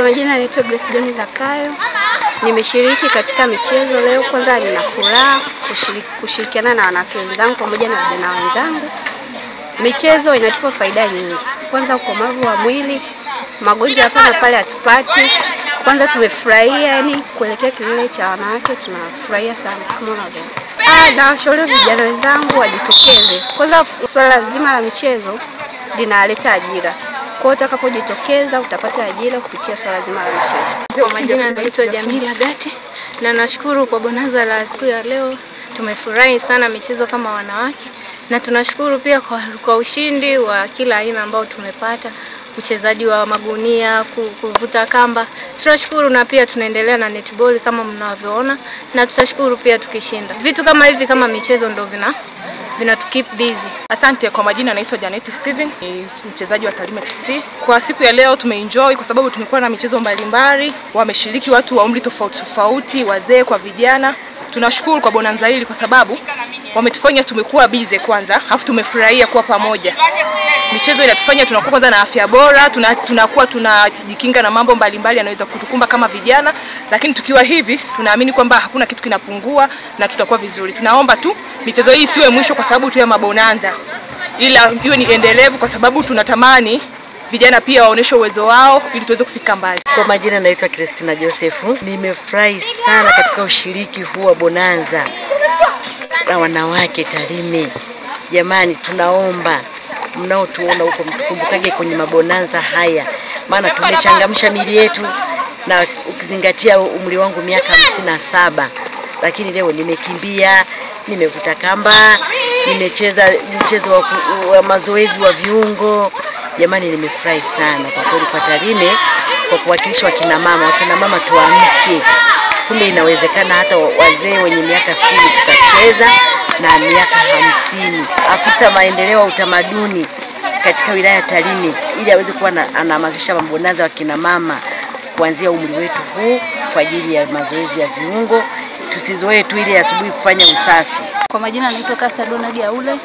Kwa majina naitwa Grace John Zakayo. Nimeshiriki katika michezo leo. Kwanza nina furaha kushirikiana na wanawake wenzangu pamoja na vijana wenzangu. Michezo inatupa faida nyingi. Kwanza ukomavu wa mwili, magonjwa hapa na pale hatupati. Kwanza tumefurahia, yani kuelekea kilele cha wanawake tunafurahia sana kama unavyoona. Na washauri vijana wenzangu wajitokeze. Kwanza swala zima la michezo linaleta ajira. Kwa utakapojitokeza utapata ajira kupitia swala zima la michezo. Kwa majina naitwa Jamila Gati na nashukuru kwa bonanza la siku ya leo. Tumefurahi sana michezo kama wanawake na tunashukuru pia kwa ushindi wa kila aina ambao tumepata, uchezaji wa magunia, kuvuta kamba. Tunashukuru na pia tunaendelea na netball kama mnavyoona na tutashukuru pia tukishinda. Vitu kama hivi kama michezo ndio vina to keep busy. Asante. Kwa majina naitwa Janet Steven, ni mchezaji wa Tarime TC. Kwa siku ya leo tumeenjoy kwa sababu tumekuwa na michezo mbalimbali, wameshiriki watu wa umri tofauti tofauti, wazee kwa vijana. Tunashukuru kwa bonanza hili kwa sababu wametufanya tumekuwa busy kwanza, afu tumefurahia kuwa pamoja. Michezo inatufanya tunakuwa kwanza na afya bora, tunakuwa tunajikinga na mambo mbalimbali yanaweza kutukumba kama vijana, lakini tukiwa hivi tunaamini kwamba hakuna kitu kinapungua na tutakuwa vizuri. Tunaomba tu michezo hii isiwe mwisho kwa sababu tu ya mabonanza, ila iwe ni endelevu kwa sababu tunatamani vijana pia waoneshe uwezo wao ili tuweze kufika mbali. Kwa majina naitwa Christina Joseph. Nimefurahi sana katika ushiriki huu wa bonanza na wanawake Tarime. Jamani, tunaomba mnaotuona huko mtukumbukage kwenye mabonanza haya, maana tumechangamsha miili yetu, na ukizingatia umri wangu miaka 57, lakini leo nimekimbia, nimevuta kamba, nimecheza mchezo wa mazoezi wa viungo. Jamani, nimefurahi sana kwa kweli kwa Tarime kwa kuwakilisha wakina mama tuamke. Kumbe inawezekana hata wazee wenye miaka 60 tukacheza na miaka 50. Afisa maendeleo wa utamaduni katika wilaya ya Tarime ili aweze kuwa anahamasisha mabonanza wakina mama kuanzia umri wetu huu kwa ajili ya mazoezi ya viungo. Tusizoee tu ile asubuhi kufanya usafi. Kwa majina naitwa Kasta Donald Aule.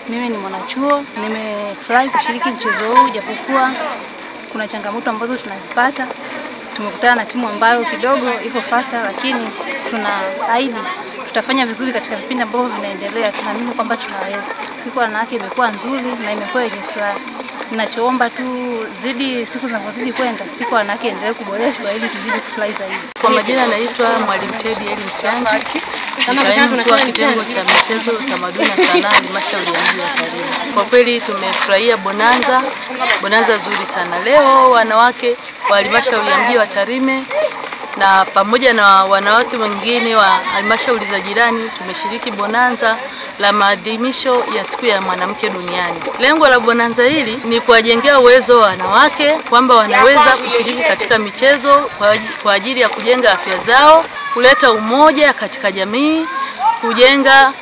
Mimi ni mwanachuo. Nimefurahi kushiriki mchezo huu japokuwa kuna changamoto ambazo tunazipata. Tumekutana na timu ambayo kidogo iko faster, lakini tunaahidi tutafanya vizuri katika vipindi ambavyo vinaendelea. Tunaamini kwamba tunaweza. Siku wanawake imekuwa nzuri na imekuwa yenye furaha. Ninachoomba tu siku zinazozidi kwenda, siku wanawake endelee kuboreshwa ili tuzidi kufurahi zaidi. Kwa majina naitwa Mwalimu Teddy Eli Msangi. Kaimu mkuu wa kitengo cha michezo, utamaduni na sanaa halmashauri ya mji wa Tarime. Kwa kweli tumefurahia bonanza zuri sana. Leo wanawake wa halmashauri ya mji wa Tarime na pamoja na wanawake wengine wa halmashauri za jirani tumeshiriki bonanza la maadhimisho ya siku ya mwanamke duniani. Lengo la bonanza hili ni kuwajengea uwezo wa wanawake kwamba wanaweza kushiriki katika michezo kwa ajili ya kujenga afya zao, kuleta umoja katika jamii, kujenga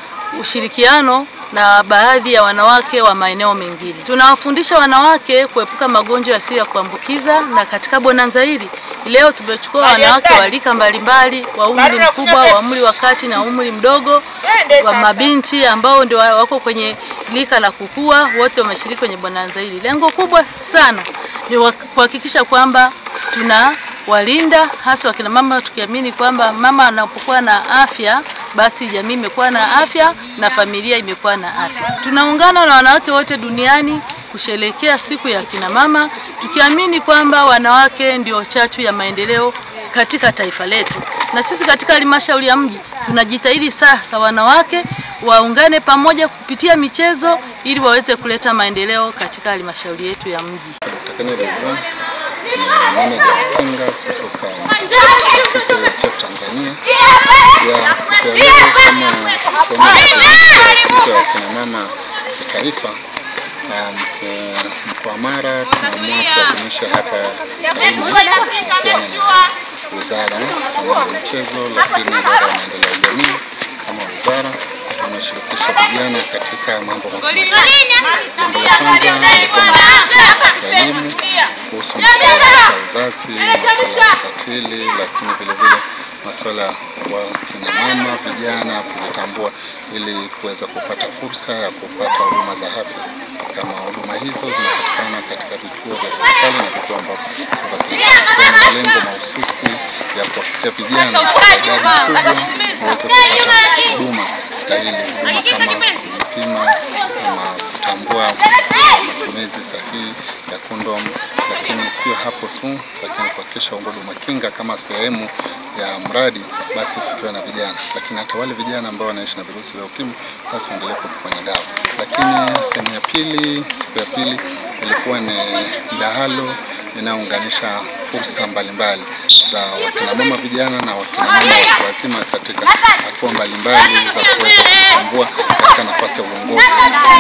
ushirikiano na baadhi ya wanawake wa maeneo mengine. Tunawafundisha wanawake kuepuka magonjwa yasiyo ya kuambukiza, na katika bonanza hili leo tumechukua wanawake wa rika mbalimbali, wa umri mkubwa, wa umri wa kati na umri mdogo, wa mabinti ambao ndio wako kwenye rika la kukua, wote wameshiriki kwenye bonanza hili. Lengo kubwa sana ni kuhakikisha kwamba tunawalinda hasa wakina mama, tukiamini kwamba mama anapokuwa na afya basi jamii imekuwa na afya na familia imekuwa na afya. Tunaungana na wanawake wote duniani kusherehekea siku ya kina mama, tukiamini kwamba wanawake ndio chachu ya maendeleo katika taifa letu. Na sisi katika halmashauri ya mji tunajitahidi sasa wanawake waungane pamoja kupitia michezo ili waweze kuleta maendeleo katika halmashauri yetu ya mji. Meneja Kinga kutoka taasisi ya Chef Tanzania. Ya siku ya leo kama sehemu ya siku ya kina mama kitaifa, mkoa wa Mara tunaamua kuadhimisha hapa kushirikiana na Wizara ya Sanaa na Michezo, lakini Idara ya Maendeleo ya Jamii kama wizara tunashirikisha vijana katika mambo makubwa. Jambo la kwanza ni elimu kuhusu masuala ya uzazi, masuala ya ukatili, lakini vile vile masuala wa kina mama, vijana kujitambua ili kuweza kupata fursa ya kupata huduma za afya. Kama huduma hizo zinapatikana katika vituo vya serikali na vituo ambavyo sio vya serikali, kwa malengo mahususi ya kuwafikia vijana kwa idadi kubwa waweze kupata huduma stahili, huduma kama kujipima, kama kutambua matumizi sahihi ya kondomu, lakini sio hapo tu, lakini kuhakikisha huduma kinga kama sehemu ya mradi basi ifikiwe na vijana, lakini hata wale vijana ambao wanaishi na virusi vya ukimwi basi waendelee kuponya dawa. Lakini sehemu ya pili, siku ya pili ilikuwa ni mdahalo inaunganisha fursa mbalimbali za wakina mama vijana na wakina mama watu wazima katika hatua mbalimbali za kuweza kutambua katika nafasi ya uongozi.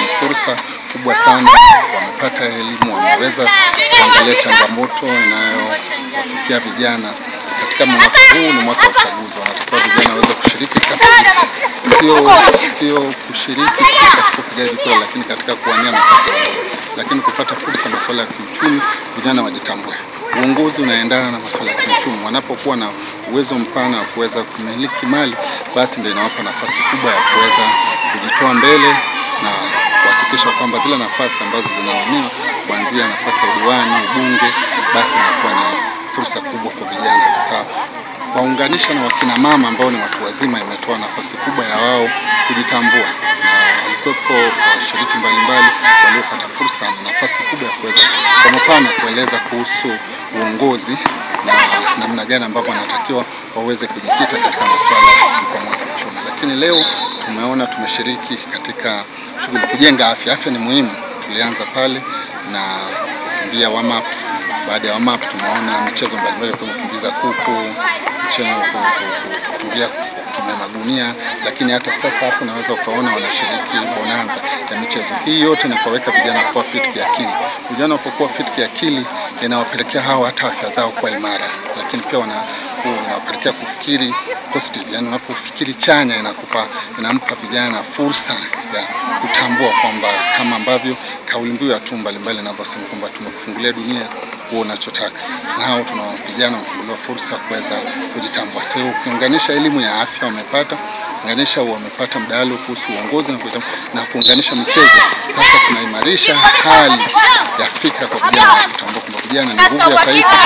Ni fursa kubwa sana, wamepata elimu, wameweza kuangalia changamoto inayowafikia vijana. Katika mwaka huu ni mwaka wa uchaguzi, wanatakiwa vijana waweze kushiriki katika sio kushiriki tu katika upigaji kura, lakini katika kuwania nafasi ya uongozi, lakini kupata fursa masuala ya kiuchumi, vijana wajitambue. Uongozi unaendana na masuala ya kiuchumi. Wanapokuwa na uwezo mpana wa kuweza kumiliki mali, basi ndio inawapa nafasi kubwa ya kuweza kujitoa mbele na kuhakikisha kwamba zile nafasi ambazo zinawaniwa kuanzia nafasi ya udiwani, ubunge, basi inakuwa ni fursa kubwa kwa vijana. Sasa waunganisha na wakina mama ambao ni watu wazima, imetoa nafasi kubwa ya wao kujitambua, na walikuwepo washiriki mbalimbali waliopata fursa na nafasi kubwa ya kuweza kwa mapana kueleza kuhusu uongozi na namna gani ambavyo wanatakiwa waweze kujikita katika masuala ya kujikwamua kiuchumi. Lakini leo tumeona tumeshiriki katika shughuli kujenga afya. Afya ni muhimu. Tulianza pale na kukimbia warm up. Baada ya warm up tumeona michezo mbalimbali kama kukimbiza kuku, mchezo kukimbia kutumia magunia, lakini hata sasa hapo naweza ukaona wanashiriki bonanza ya michezo. Hii yote ni kuweka vijana kuwa fit kiakili. Vijana wanapokuwa fit kiakili inawapelekea hao hata afya zao kuwa imara, lakini pia inawapelekea kufikiri positive. Yani unapofikiri chanya inampa vijana fursa ya kutambua kwamba kama ambavyo kauli mbiu ya tu mbalimbali inavyosema kwamba tumekufungulia dunia huo unachotaka, na hao tuna vijana wamefunguliwa fursa kuweza kujitambua. Sio kuunganisha elimu ya afya wamepata mdahalo kuhusu uongozi na kuunganisha michezo. Sasa tunaimarisha hali ya fikra kwa vijana, kutambua kwamba vijana ni nguvu ya taifa,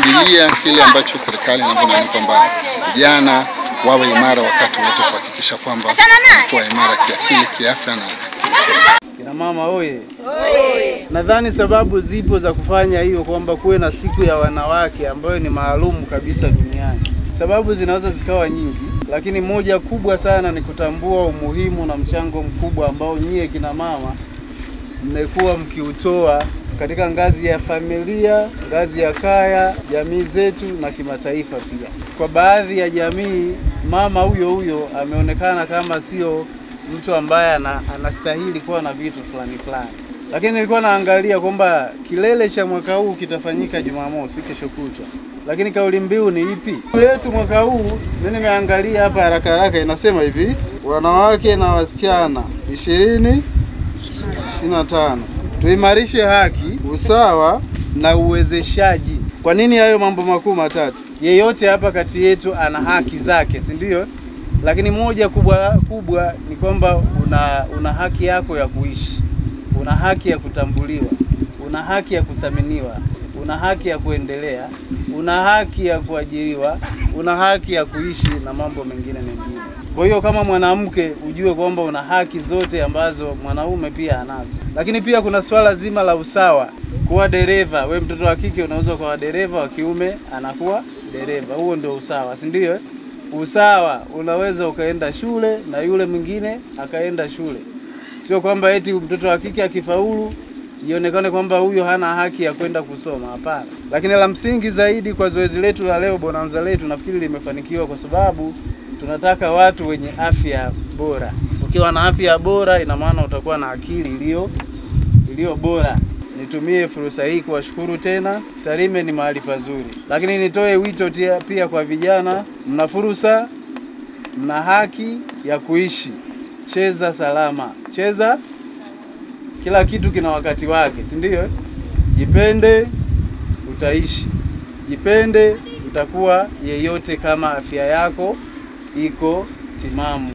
kuingilia kile ambacho serikali inaona kwamba vijana wawe imara wakati wote, kuhakikisha kwamba wanakuwa imara kiakili, kiafya na kiuchumi. Kina mama oye! Nadhani sababu zipo za kufanya hiyo, kwamba kuwe na siku ya wanawake ambayo ni maalum kabisa duniani. Sababu zinaweza zikawa nyingi, lakini moja kubwa sana ni kutambua umuhimu na mchango mkubwa ambao nyie kina mama mmekuwa mkiutoa katika ngazi ya familia, ngazi ya kaya, jamii zetu na kimataifa pia. Kwa baadhi ya jamii, mama huyo ameonekana kama sio mtu ambaye anastahili kuwa na vitu fulani. Lakini nilikuwa naangalia kwamba kilele cha mwaka huu kitafanyika Jumamosi, kesho kutwa. Lakini kauli mbiu ni ipi? Yetu mwaka huu, mimi nimeangalia hapa haraka inasema hivi: wanawake na wasichana 2025. Tuimarishe haki, usawa na uwezeshaji. Kwa nini hayo mambo makuu matatu? Yeyote hapa kati yetu ana haki zake, si ndio? Lakini moja kubwa ni kwamba una haki yako ya kuishi. Una haki ya kutambuliwa, una haki ya kuthaminiwa, una haki ya kuendelea, una haki ya kuajiriwa, una haki ya kuishi na mambo mengine. Kwa hiyo kama mwanamke ujue kwamba una haki zote ambazo mwanaume pia anazo. Lakini pia kuna swala zima la usawa. Kuwa dereva, wewe mtoto wa kike unaweza kuwa dereva, wa kiume anakuwa dereva. Huo ndio usawa, si ndio? Usawa, unaweza ukaenda shule na yule mwingine akaenda shule. Sio kwamba eti mtoto wa kike akifaulu ionekane kwamba huyo hana haki ya kwenda kusoma, hapana. Lakini la msingi zaidi kwa zoezi letu la leo, bonanza letu, nafikiri limefanikiwa kwa sababu tunataka watu wenye afya bora. Ukiwa na afya bora ina maana utakuwa na akili iliyo bora. Nitumie fursa hii kuwashukuru tena. Tarime ni mahali pazuri. Lakini nitoe wito pia kwa vijana, mna fursa, mna haki ya kuishi. Cheza salama. Cheza, kila kitu kina wakati wake, si ndio? Jipende, utaishi. Jipende, utakuwa yeyote kama afya yako iko timamu.